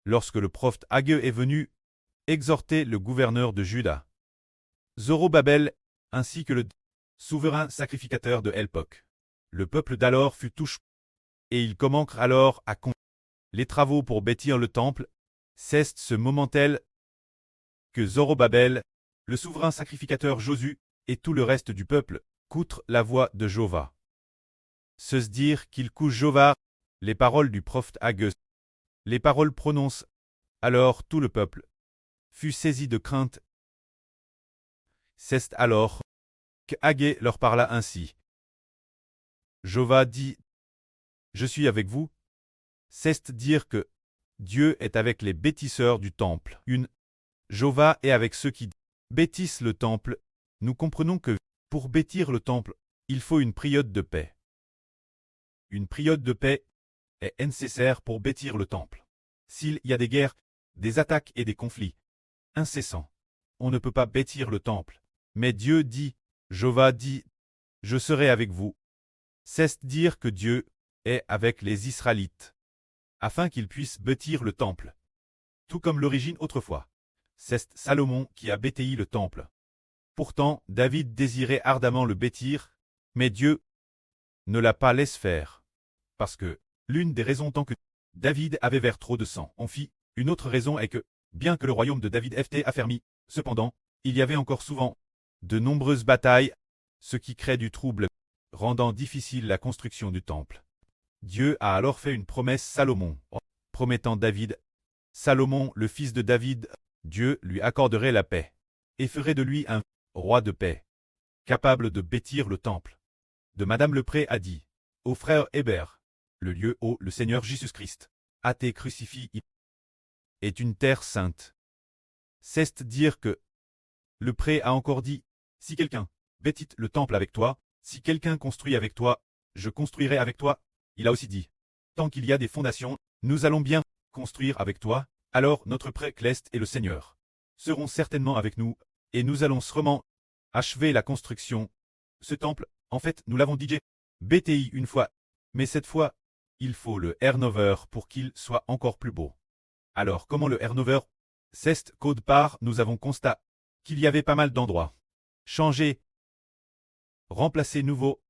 lorsque le prophète Ageu est venu exhorter le gouverneur de Juda, Zorobabel, ainsi que le souverain sacrificateur de l'époque. Le peuple d'alors fut touché, et il commence alors à les travaux pour bâtir le temple. C'est ce moment-là que Zorobabel, le souverain sacrificateur Josué, et tout le reste du peuple, écoutent la voix de Jova. Se dire qu'il couche Jova, les paroles du prophète Ageu. Les paroles prononcent. Alors tout le peuple fut saisi de crainte. C'est alors que Ageu leur parla ainsi. Jova dit, je suis avec vous. C'est dire que Dieu est avec les bâtisseurs du temple. Jova est avec ceux qui bâtissent le temple. Nous comprenons que, pour bâtir le temple, il faut une période de paix. Une période de paix est nécessaire pour bâtir le temple. S'il y a des guerres, des attaques et des conflits incessants, on ne peut pas bâtir le temple. Mais Dieu dit, Jova dit, je serai avec vous. C'est dire que Dieu est avec les Israélites, afin qu'ils puissent bâtir le temple. Tout comme l'origine autrefois. C'est Salomon qui a bâti le temple. Pourtant, David désirait ardemment le bâtir, mais Dieu ne l'a pas laissé faire. Parce que, l'une des raisons tant que David avait vers trop de sang en fit, une autre raison est que, bien que le royaume de David fût affermi, cependant, il y avait encore souvent de nombreuses batailles, ce qui crée du trouble, rendant difficile la construction du temple. Dieu a alors fait une promesse à Salomon, promettant David. Salomon, le fils de David, Dieu lui accorderait la paix, et ferait de lui un roi de paix, capable de bâtir le temple. De Madame Lepré a dit, au frère Hébert, le lieu où le Seigneur Jésus-Christ a été crucifié est une terre sainte. C'est dire que Lepré a encore dit, si quelqu'un bâtit le temple avec toi, si quelqu'un construit avec toi, je construirai avec toi. Il a aussi dit, tant qu'il y a des fondations, nous allons bien construire avec toi, alors notre prêtre Cleste et le Seigneur seront certainement avec nous, et nous allons sûrement achever la construction. Ce temple, en fait, nous l'avons dit bâti une fois, mais cette fois, il faut le rénover pour qu'il soit encore plus beau. Alors comment le rénover? C'est qu'au départ, nous avons constaté qu'il y avait pas mal d'endroits changés, remplacés nouveaux,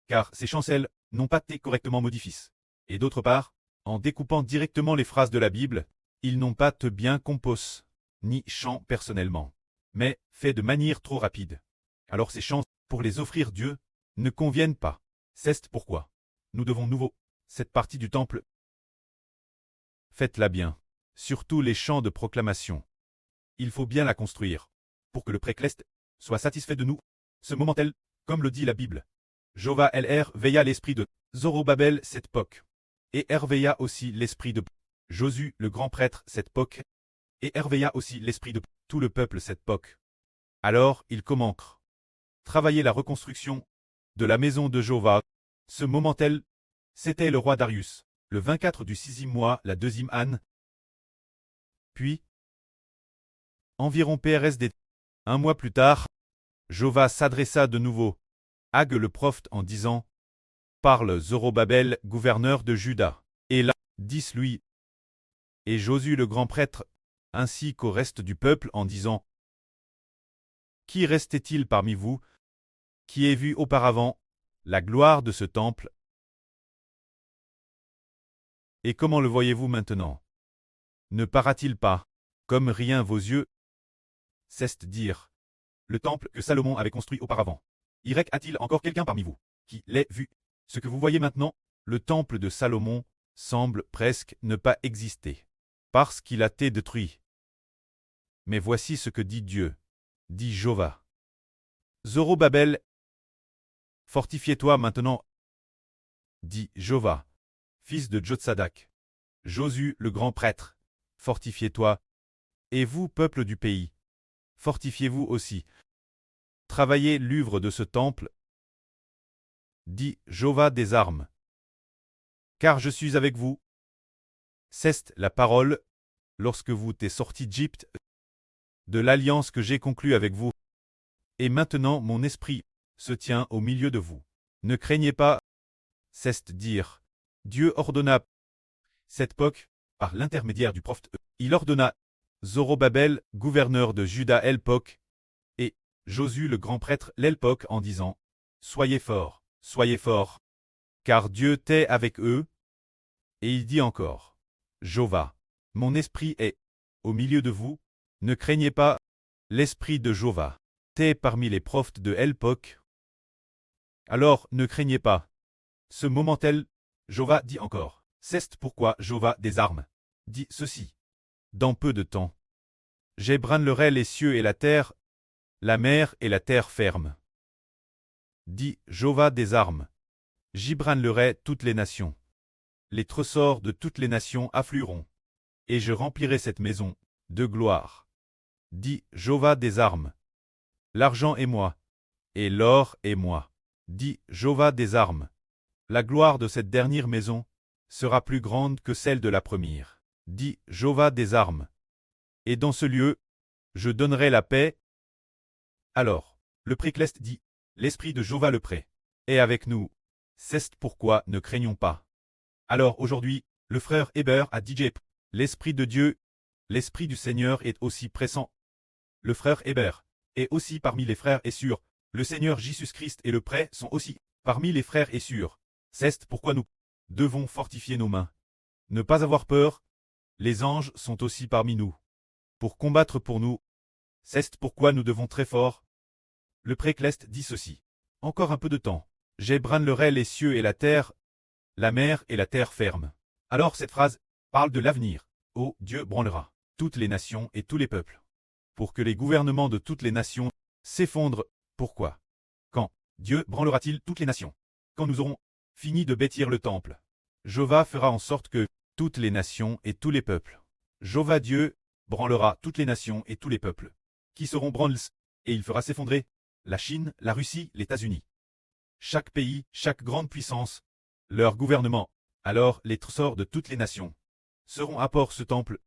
car ces chancelles n'ont pas été correctement modifiées. Et d'autre part, en découpant directement les phrases de la Bible, ils n'ont pas été bien composés, ni chants personnellement, mais faits de manière trop rapide. Alors ces chants, pour les offrir Dieu, ne conviennent pas. C'est pourquoi nous devons nouveau cette partie du temple. Faites-la bien, surtout les chants de proclamation. Il faut bien la construire, pour que le prêtre Cleste soit satisfait de nous. Ce moment tel, comme le dit la Bible. Jova LR veilla l'esprit de Zorobabel cette époque, et réveilla aussi l'esprit de Josué le grand prêtre cette époque, et réveilla aussi l'esprit de tout le peuple cette époque. Alors il commence travailler la reconstruction de la maison de Jova. Ce moment tel, c'était le roi Darius, le 24 du 6e mois, la 2e année. Puis, environ PRSD, un mois plus tard, Jova s'adressa de nouveau à Ageu le prophète en disant, parle Zorobabel, gouverneur de Juda, et là, dis-lui, et Josué le grand prêtre, ainsi qu'au reste du peuple en disant, qui restait-il parmi vous, qui ait vu auparavant la gloire de ce temple? Et comment le voyez-vous maintenant? Ne paraît-il pas, comme rien vos yeux? C'est dire, le temple que Salomon avait construit auparavant. A-t-il encore quelqu'un parmi vous qui l'ait vu? Ce que vous voyez maintenant, le temple de Salomon, semble presque ne pas exister, parce qu'il a été détruit. Mais voici ce que dit Dieu, dit Jova. Zorobabel, fortifie-toi maintenant, dit Jova, fils de Jotsadak. Josué le grand prêtre, fortifiez-toi, et vous, peuple du pays, fortifiez-vous aussi. Travaillez l'œuvre de ce temple, dit Jova des armes. Car je suis avec vous. C'est la parole, lorsque vous êtes sortis d'Égypte, de l'alliance que j'ai conclue avec vous. Et maintenant mon esprit se tient au milieu de vous. Ne craignez pas, c'est dire, Dieu ordonna cette époque par l'intermédiaire du prophète. Il ordonna Zorobabel, gouverneur de Juda l'époque, et Josué le grand prêtre l'époque en disant, soyez forts, car Dieu t'est avec eux. Et il dit encore, Jova, mon esprit est au milieu de vous, ne craignez pas, l'esprit de Jova t'est parmi les prophètes de l'époque. Alors ne craignez pas. Ce moment-tel, Jova dit encore, c'est pourquoi Jova des armes dit ceci. Dans peu de temps, j'ébranlerai les cieux et la terre, la mer et la terre ferme. Dit Jova des armes. J'ébranlerai toutes les nations. Les trésors de toutes les nations afflueront. Et je remplirai cette maison de gloire. Dit Jova des armes. L'argent est moi, et l'or est moi. Dit Jova des armes. La gloire de cette dernière maison sera plus grande que celle de la première. Dit Jova des armes. Et dans ce lieu, je donnerai la paix. Alors, le précleste dit, l'esprit de Jova le pré est avec nous. C'est pourquoi ne craignons pas. Alors aujourd'hui, le frère Héber a dit, l'esprit de Dieu, l'esprit du Seigneur est aussi pressant. Le frère Héber est aussi parmi les frères et sûrs. Le Seigneur Jésus-Christ et le prêt sont aussi parmi les frères et sûrs. C'est pourquoi nous devons fortifier nos mains. Ne pas avoir peur. Les anges sont aussi parmi nous. Pour combattre pour nous. C'est pourquoi nous devons très fort. Le précleste dit ceci. Encore un peu de temps. J'ébranlerai les cieux et la terre, la mer et la terre ferme. Alors cette phrase parle de l'avenir. Oh, Dieu branlera toutes les nations et tous les peuples. Pour que les gouvernements de toutes les nations s'effondrent. Pourquoi? Quand Dieu branlera-t-il toutes les nations? Quand nous aurons fini de bâtir le temple. Jova fera en sorte que toutes les nations et tous les peuples. Jova Dieu branlera toutes les nations et tous les peuples. Qui seront branles, et il fera s'effondrer la Chine, la Russie, les États-Unis. Chaque pays, chaque grande puissance, leur gouvernement. Alors les trésors de toutes les nations seront à port ce temple.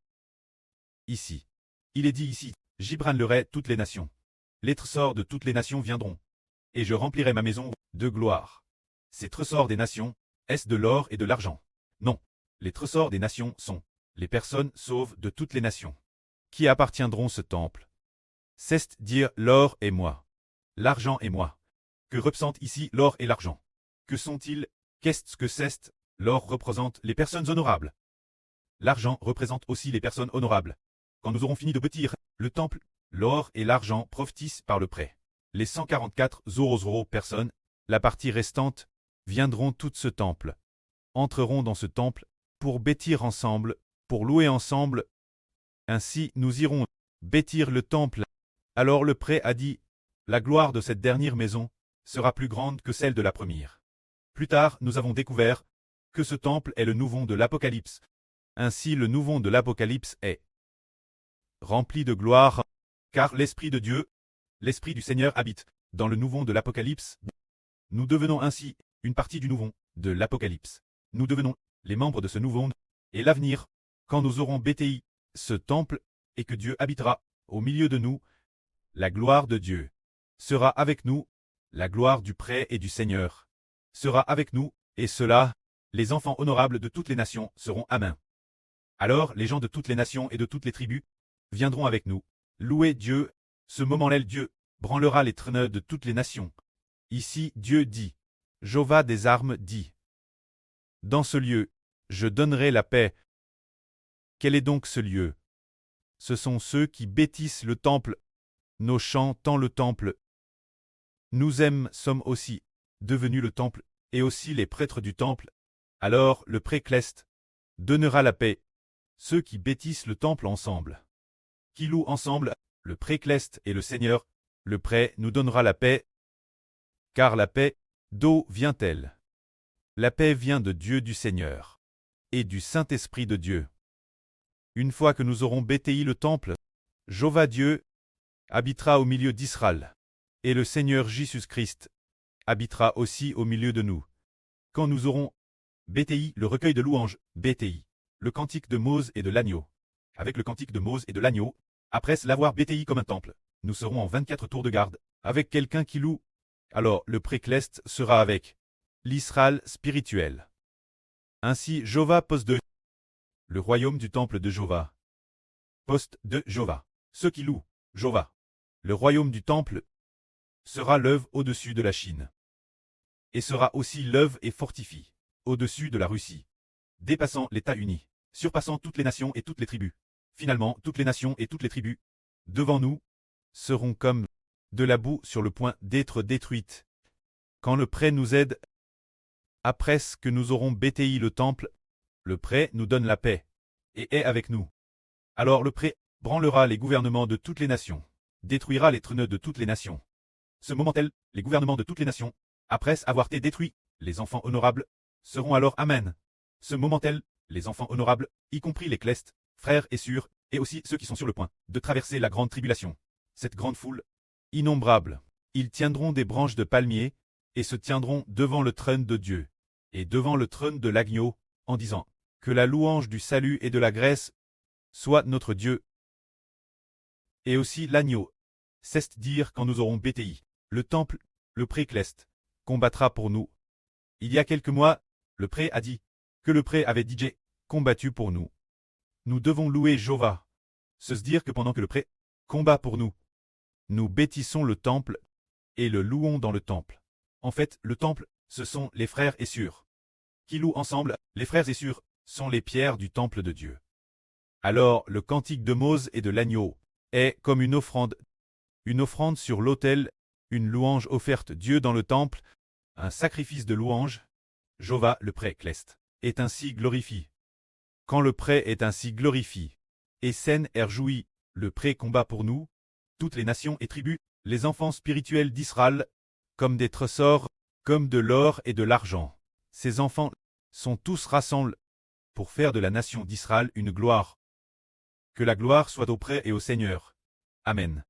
Ici. Il est dit ici, j'ébranlerai toutes les nations. Les trésors de toutes les nations viendront. Et je remplirai ma maison de gloire. Ces trésors des nations, est-ce de l'or et de l'argent? Non. Les trésors des nations sont les personnes sauves de toutes les nations. Qui appartiendront ce temple? C'est dire l'or et moi. L'argent et moi. Que représentent ici l'or et l'argent? Que sont-ils? Qu'est-ce que c'est? L'or représente les personnes honorables. L'argent représente aussi les personnes honorables. Quand nous aurons fini de bâtir le temple, l'or et l'argent prophétisent par le prêt. Les 144 personnes, la partie restante, viendront toutes ce temple, entreront dans ce temple, pour bâtir ensemble, pour louer ensemble. Ainsi nous irons bâtir le temple. Alors le prêt a dit, la gloire de cette dernière maison sera plus grande que celle de la première. Plus tard, nous avons découvert que ce temple est le nouveau de l'Apocalypse. Ainsi le nouveau de l'Apocalypse est rempli de gloire, car l'Esprit de Dieu, l'Esprit du Seigneur habite dans le nouveau de l'Apocalypse. Nous devenons ainsi une partie du nouveau de l'Apocalypse. Nous devenons les membres de ce nouveau et l'avenir, quand nous aurons bâti ce temple et que Dieu habitera au milieu de nous, la gloire de Dieu sera avec nous, la gloire du prêt et du Seigneur sera avec nous, et cela, les enfants honorables de toutes les nations seront à main. Alors les gens de toutes les nations et de toutes les tribus viendront avec nous, louer Dieu. Ce moment-là, Dieu branlera les traîneurs de toutes les nations. Ici, Dieu dit, Jova des armes dit, dans ce lieu, je donnerai la paix. Quel est donc ce lieu? Ce sont ceux qui bâtissent le temple. Nos chants tant le temple. Nous sommes aussi devenus le temple, et aussi les prêtres du temple. Alors le précleste donnera la paix. Ceux qui bâtissent le temple ensemble, qui louent ensemble, le précleste et le Seigneur, le prêt nous donnera la paix. Car la paix, d'où vient-elle? La paix vient de Dieu du Seigneur et du Saint-Esprit de Dieu. Une fois que nous aurons bâti le temple, Jova Dieu habitera au milieu d'Israël, et le Seigneur Jésus-Christ habitera aussi au milieu de nous. Quand nous aurons bâti le recueil de louanges, bâti le cantique de Mose et de l'agneau. Avec le cantique de Mose et de l'agneau, après l'avoir bâti comme un temple, nous serons en 24 tours de garde, avec quelqu'un qui loue. Alors le précleste sera avec l'Israël spirituel. Ainsi Jova pose de Le royaume du temple de Jova. Poste de Jova. Ceux qui louent Jova. Le royaume du temple sera l'œuvre au-dessus de la Chine. Et sera aussi l'œuvre et fortifie au-dessus de la Russie, dépassant l'État uni, surpassant toutes les nations et toutes les tribus. Finalement, toutes les nations et toutes les tribus, devant nous, seront comme de la boue sur le point d'être détruites. Quand le prêt nous aide, après ce que nous aurons bétailli le temple, le prêt nous donne la paix, et est avec nous. Alors le prêt branlera les gouvernements de toutes les nations, détruira les trônes de toutes les nations. Ce moment-tel, les gouvernements de toutes les nations, après avoir été détruits, les enfants honorables, seront alors Amen. Ce moment-tel, les enfants honorables, y compris les clestes, frères et sœurs, et aussi ceux qui sont sur le point de traverser la grande tribulation. Cette grande foule, innombrable, ils tiendront des branches de palmier, et se tiendront devant le trône de Dieu, et devant le trône de l'agneau, en disant, que la louange du salut et de la grâce soit notre Dieu. Et aussi l'agneau, c'est dire quand nous aurons bétailli le temple, le pré cleste, combattra pour nous. Il y a quelques mois, le pré a dit que le pré avait DJ combattu pour nous. Nous devons louer Jova. Se dire que pendant que le pré combat pour nous, nous bêtissons le temple et le louons dans le temple. En fait, le temple, ce sont les frères et sœurs qui louent ensemble. Les frères et sœurs sont les pierres du temple de Dieu. Alors, le cantique de Mose et de l'agneau est comme une offrande sur l'autel, une louange offerte Dieu dans le temple, un sacrifice de louange. Jova, le pré cleste, est ainsi glorifié. Quand le pré est ainsi glorifié, et scène est jouie, le pré combat pour nous, toutes les nations et tribus, les enfants spirituels d'Israël, comme des trésors, comme de l'or et de l'argent. Ces enfants sont tous rassemblés pour faire de la nation d'Israël une gloire. Que la gloire soit au pré et au Seigneur. Amen.